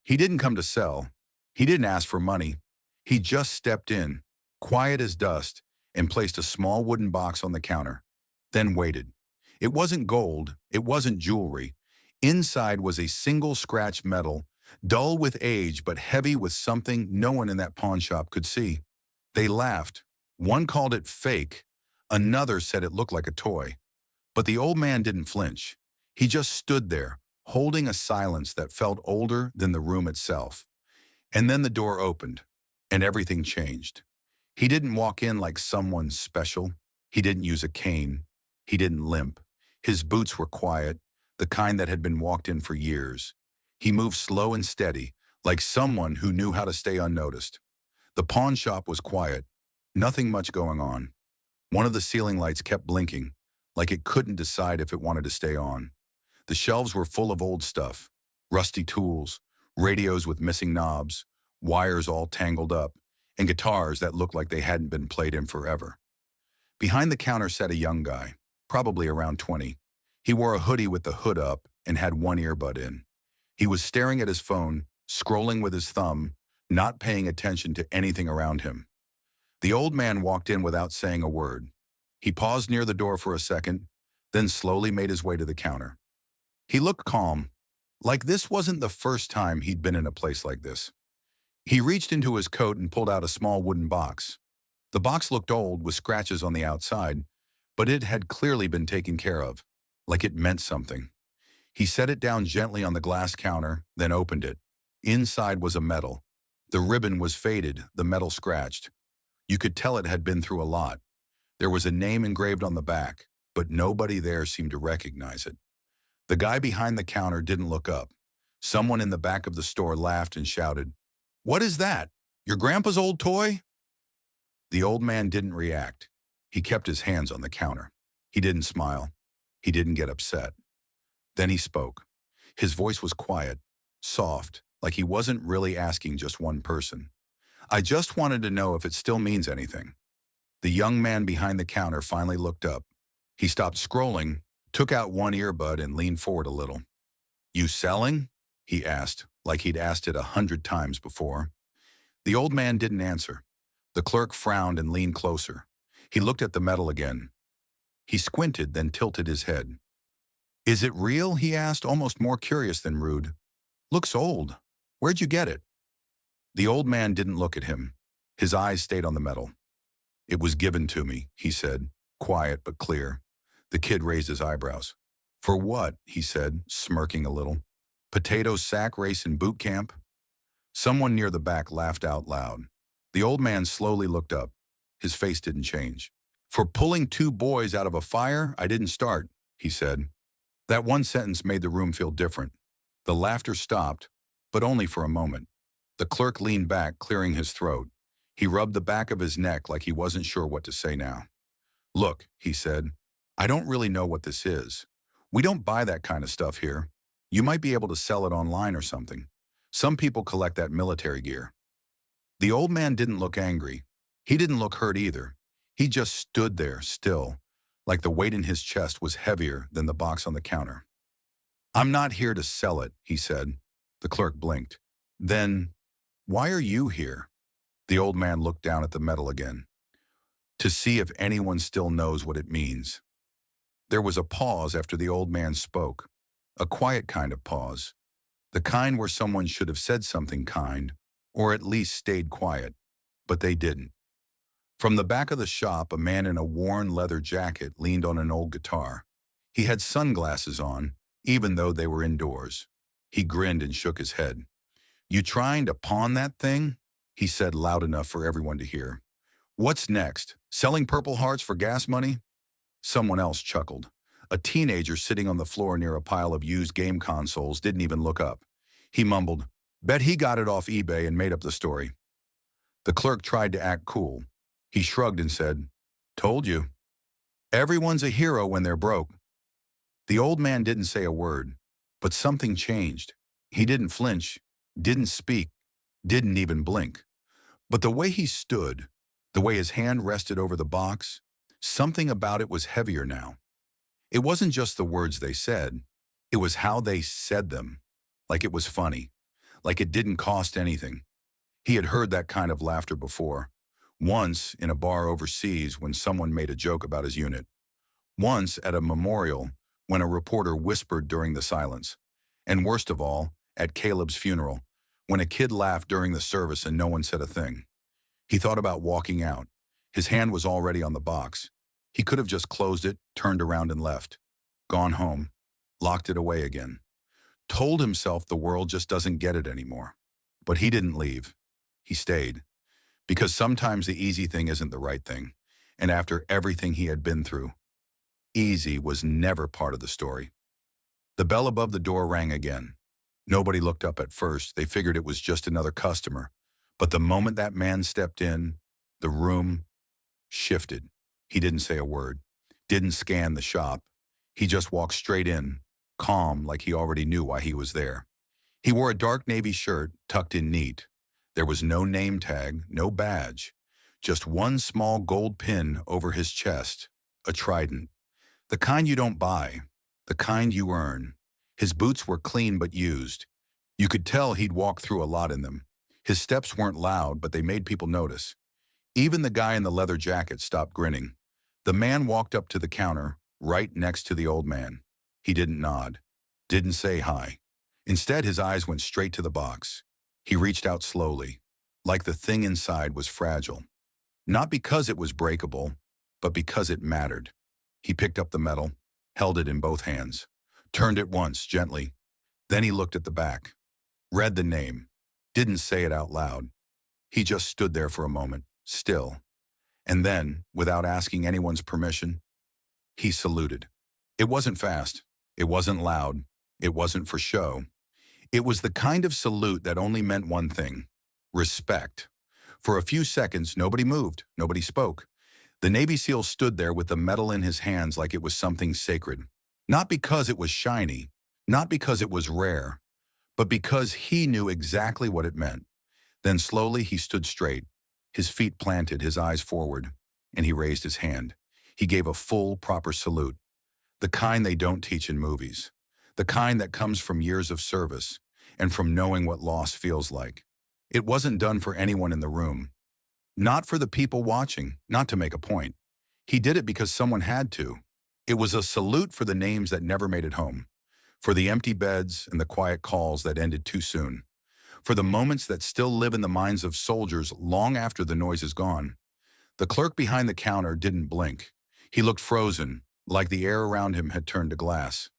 He didn't come to sell. He didn't ask for money. He just stepped in, quiet as dust, and placed a small wooden box on the counter, then waited. It wasn't gold, it wasn't jewelry. Inside was a single scratched metal, dull with age but heavy with something no one in that pawn shop could see. They laughed. One called it fake, another said it looked like a toy. But the old man didn't flinch. He just stood there, holding a silence that felt older than the room itself. And then the door opened, and everything changed. He didn't walk in like someone special. He didn't use a cane. He didn't limp. His boots were quiet, the kind that had been walked in for years. He moved slow and steady, like someone who knew how to stay unnoticed. The pawn shop was quiet, nothing much going on. One of the ceiling lights kept blinking, like it couldn't decide if it wanted to stay on. The shelves were full of old stuff, rusty tools, radios with missing knobs, wires all tangled up, and guitars that looked like they hadn't been played in forever. Behind the counter sat a young guy, probably around 20. He wore a hoodie with the hood up and had one earbud in. He was staring at his phone, scrolling with his thumb, not paying attention to anything around him. The old man walked in without saying a word. He paused near the door for a second, then slowly made his way to the counter. He looked calm, like this wasn't the first time he'd been in a place like this. He reached into his coat and pulled out a small wooden box. The box looked old with scratches on the outside, but it had clearly been taken care of, like it meant something. He set it down gently on the glass counter, then opened it. Inside was a medal. The ribbon was faded, the metal scratched. You could tell it had been through a lot. There was a name engraved on the back, but nobody there seemed to recognize it. The guy behind the counter didn't look up. Someone in the back of the store laughed and shouted, "What is that? Your grandpa's old toy?" The old man didn't react. He kept his hands on the counter. He didn't smile. He didn't get upset. Then he spoke. His voice was quiet, soft, like he wasn't really asking just one person. "I just wanted to know if it still means anything." The young man behind the counter finally looked up. He stopped scrolling, took out one earbud and leaned forward a little. "You selling?" he asked, like he'd asked it 100 times before. The old man didn't answer. The clerk frowned and leaned closer. He looked at the metal again. He squinted, then tilted his head. "Is it real?" he asked, almost more curious than rude. "Looks old. Where'd you get it?" The old man didn't look at him. His eyes stayed on the metal. "It was given to me," he said, quiet but clear. The kid raised his eyebrows. "For what?" he said, smirking a little. "Potato sack race in boot camp?" Someone near the back laughed out loud. The old man slowly looked up. His face didn't change. "For pulling two boys out of a fire, I didn't start," he said. That one sentence made the room feel different. The laughter stopped, but only for a moment. The clerk leaned back, clearing his throat. He rubbed the back of his neck like he wasn't sure what to say now. "Look," he said, "I don't really know what this is. We don't buy that kind of stuff here. You might be able to sell it online or something. Some people collect that military gear." The old man didn't look angry. He didn't look hurt either. He just stood there, still, like the weight in his chest was heavier than the box on the counter. "I'm not here to sell it," he said. The clerk blinked. "Then, why are you here?" The old man looked down at the metal again. "To see if anyone still knows what it means." There was a pause after the old man spoke. A quiet kind of pause. The kind where someone should have said something kind, or at least stayed quiet. But they didn't. From the back of the shop, a man in a worn leather jacket leaned on an old guitar. He had sunglasses on, even though they were indoors. He grinned and shook his head. "You trying to pawn that thing?" he said loud enough for everyone to hear. "What's next? Selling Purple Hearts for gas money?" Someone else chuckled. A teenager sitting on the floor near a pile of used game consoles didn't even look up. He mumbled, "Bet he got it off eBay and made up the story." The clerk tried to act cool. He shrugged and said, "Told you. Everyone's a hero when they're broke." The old man didn't say a word, but something changed. He didn't flinch, didn't speak, didn't even blink. But the way he stood, the way his hand rested over the box, something about it was heavier now. It wasn't just the words they said, it was how they said them, like it was funny. like it didn't cost anything. He had heard that kind of laughter before. Once in a bar overseas when someone made a joke about his unit. Once at a memorial when a reporter whispered during the silence. And worst of all, at Caleb's funeral, when a kid laughed during the service and no one said a thing. He thought about walking out. His hand was already on the box. He could have just closed it, turned around and left. Gone home. Locked it away again. Told himself the world just doesn't get it anymore. But he didn't leave. He stayed. Because sometimes the easy thing isn't the right thing. And after everything he had been through, easy was never part of the story. The bell above the door rang again. Nobody looked up at first. They figured it was just another customer. But the moment that man stepped in, the room shifted. He didn't say a word, didn't scan the shop. He just walked straight in, calm like he already knew why he was there. He wore a dark navy shirt tucked in neat. There was no name tag, no badge, just one small gold pin over his chest, a trident. The kind you don't buy, the kind you earn. His boots were clean but used. You could tell he'd walked through a lot in them. His steps weren't loud, but they made people notice. Even the guy in the leather jacket stopped grinning. The man walked up to the counter, right next to the old man. He didn't nod, didn't say hi. Instead, his eyes went straight to the box. He reached out slowly, like the thing inside was fragile. Not because it was breakable, but because it mattered. He picked up the metal, held it in both hands, turned it once, gently. Then he looked at the back, read the name, didn't say it out loud. He just stood there for a moment, still. And then, without asking anyone's permission, he saluted. It wasn't fast. It wasn't loud. It wasn't for show. It was the kind of salute that only meant one thing: respect. For a few seconds, nobody moved, nobody spoke. The Navy SEAL stood there with the medal in his hands like it was something sacred. Not because it was shiny, not because it was rare, but because he knew exactly what it meant. Then slowly he stood straight, his feet planted, his eyes forward, and he raised his hand. He gave a full, proper salute, the kind they don't teach in movies, the kind that comes from years of service and from knowing what loss feels like. It wasn't done for anyone in the room, not for the people watching, not to make a point. He did it because someone had to. It was a salute for the names that never made it home, for the empty beds and the quiet calls that ended too soon, for the moments that still live in the minds of soldiers long after the noise is gone. The clerk behind the counter didn't blink. He looked frozen, like the air around him had turned to glass.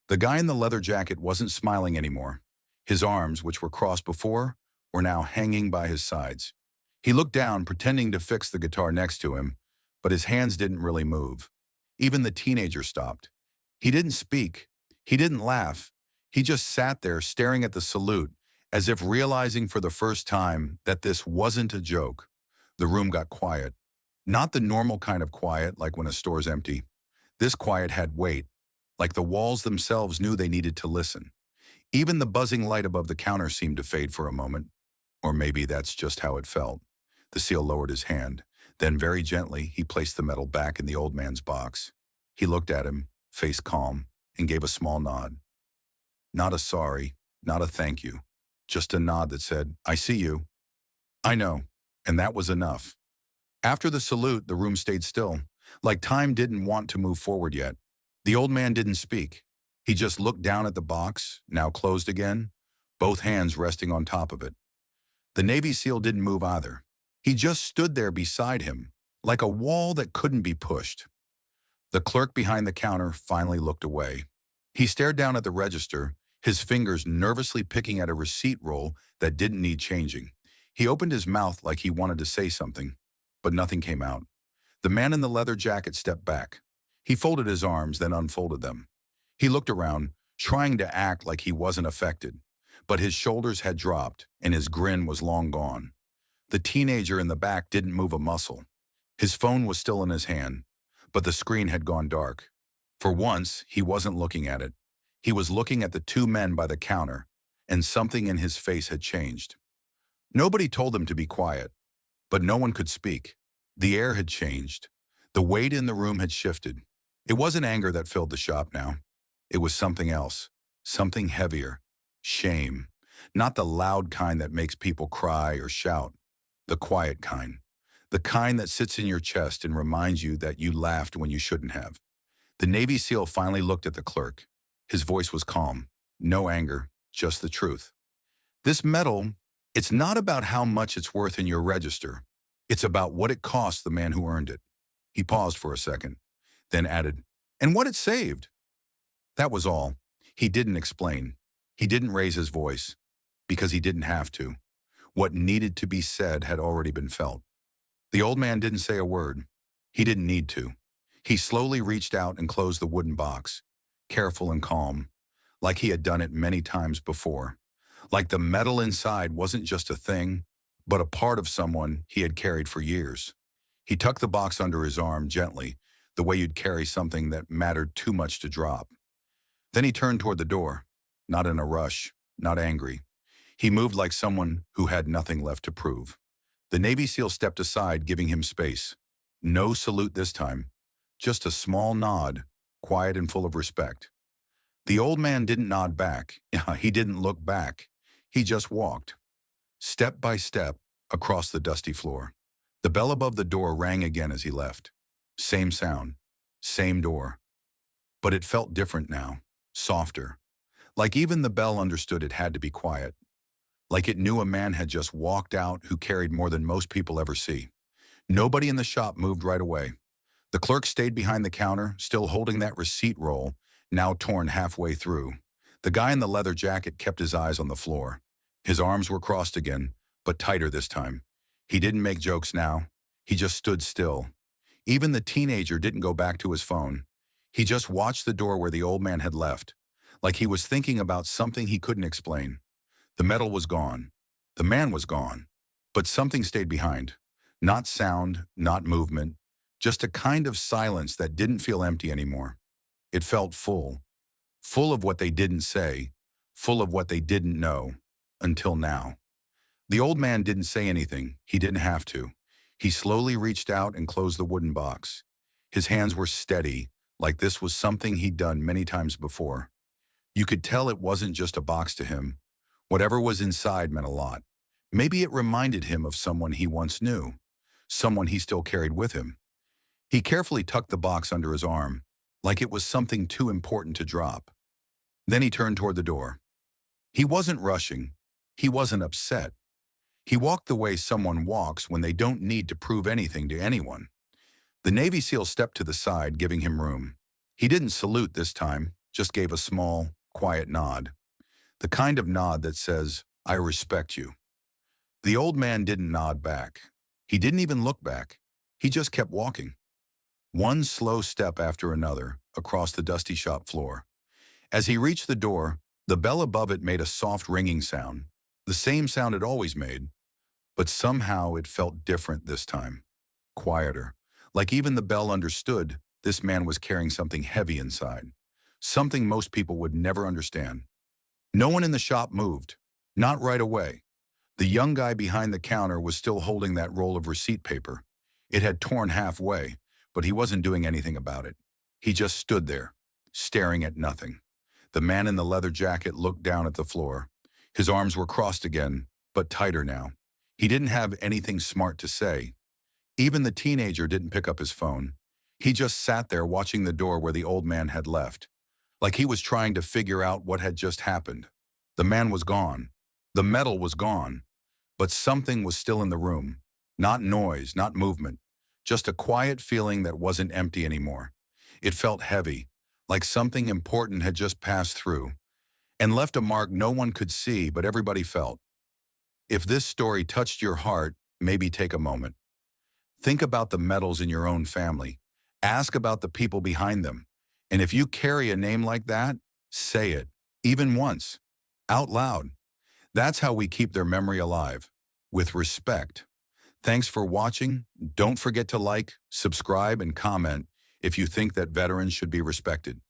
The guy in the leather jacket wasn't smiling anymore. His arms, which were crossed before, were now hanging by his sides. He looked down, pretending to fix the guitar next to him, but his hands didn't really move. Even the teenager stopped. He didn't speak. He didn't laugh. He just sat there staring at the salute, as if realizing for the first time that this wasn't a joke. The room got quiet. Not the normal kind of quiet, like when a store's empty. This quiet had weight, like the walls themselves knew they needed to listen. Even the buzzing light above the counter seemed to fade for a moment. Or maybe that's just how it felt. The SEAL lowered his hand. Then very gently, he placed the medal back in the old man's box. He looked at him, face calm, and gave a small nod. Not a sorry, not a thank you. Just a nod that said, "I see you." "I know." And that was enough. After the salute, the room stayed still, like time didn't want to move forward yet. The old man didn't speak. He just looked down at the box, now closed again, both hands resting on top of it. The Navy SEAL didn't move either. He just stood there beside him, like a wall that couldn't be pushed. The clerk behind the counter finally looked away. He stared down at the register, his fingers nervously picking at a receipt roll that didn't need changing. He opened his mouth like he wanted to say something, but nothing came out. The man in the leather jacket stepped back. He folded his arms, then unfolded them. He looked around, trying to act like he wasn't affected, but his shoulders had dropped and his grin was long gone. The teenager in the back didn't move a muscle. His phone was still in his hand, but the screen had gone dark. For once, he wasn't looking at it. He was looking at the two men by the counter, and something in his face had changed. Nobody told him to be quiet, but no one could speak. The air had changed. The weight in the room had shifted. It wasn't anger that filled the shop now. It was something else, something heavier, shame. Not the loud kind that makes people cry or shout. The quiet kind. The kind that sits in your chest and reminds you that you laughed when you shouldn't have. The Navy SEAL finally looked at the clerk. His voice was calm. No anger, just the truth. This medal, it's not about how much it's worth in your register. It's about what it cost the man who earned it. He paused for a second, then added, and what it saved. That was all. He didn't explain. He didn't raise his voice, because he didn't have to. What needed to be said had already been felt. The old man didn't say a word. He didn't need to. He slowly reached out and closed the wooden box, careful and calm, like he had done it many times before. Like the metal inside wasn't just a thing, but a part of someone he had carried for years. He tucked the box under his arm gently, the way you'd carry something that mattered too much to drop. Then he turned toward the door, not in a rush, not angry. He moved like someone who had nothing left to prove. The Navy SEAL stepped aside, giving him space. No salute this time, just a small nod, quiet and full of respect. The old man didn't nod back. He didn't look back. He just walked, step by step, across the dusty floor. The bell above the door rang again as he left. Same sound, same door. But it felt different now, softer. Like even the bell understood it had to be quiet. Like it knew a man had just walked out who carried more than most people ever see. Nobody in the shop moved right away. The clerk stayed behind the counter, still holding that receipt roll, now torn halfway through. The guy in the leather jacket kept his eyes on the floor. His arms were crossed again, but tighter this time. He didn't make jokes now. He just stood still. Even the teenager didn't go back to his phone. He just watched the door where the old man had left, like he was thinking about something he couldn't explain. The metal was gone. The man was gone. But something stayed behind. Not sound, not movement, just a kind of silence that didn't feel empty anymore. It felt full. Full of what they didn't say, full of what they didn't know, until now. The old man didn't say anything. He didn't have to. He slowly reached out and closed the wooden box. His hands were steady, like this was something he'd done many times before. You could tell it wasn't just a box to him. Whatever was inside meant a lot. Maybe it reminded him of someone he once knew, someone he still carried with him. He carefully tucked the box under his arm, like it was something too important to drop. Then he turned toward the door. He wasn't rushing. He wasn't upset. He walked the way someone walks when they don't need to prove anything to anyone. The Navy SEAL stepped to the side, giving him room. He didn't salute this time, just gave a small, quiet nod. The kind of nod that says, I respect you. The old man didn't nod back. He didn't even look back. He just kept walking. One slow step after another, across the dusty shop floor. As he reached the door, the bell above it made a soft ringing sound, the same sound it always made, but somehow it felt different this time, quieter, like even the bell understood this man was carrying something heavy inside, something most people would never understand. No one in the shop moved, not right away. The young guy behind the counter was still holding that roll of receipt paper. It had torn halfway, but he wasn't doing anything about it. He just stood there, staring at nothing. The man in the leather jacket looked down at the floor. His arms were crossed again, but tighter now. He didn't have anything smart to say. Even the teenager didn't pick up his phone. He just sat there watching the door where the old man had left, like he was trying to figure out what had just happened. The man was gone. The metal was gone. But something was still in the room. Not noise, not movement. Just a quiet feeling that wasn't empty anymore. It felt heavy, like something important had just passed through, and left a mark no one could see but everybody felt. If this story touched your heart, maybe take a moment. Think about the medals in your own family. Ask about the people behind them. And if you carry a name like that, say it, even once, out loud. That's how we keep their memory alive, with respect. Thanks for watching. Don't forget to like, subscribe, and comment if you think that veterans should be respected.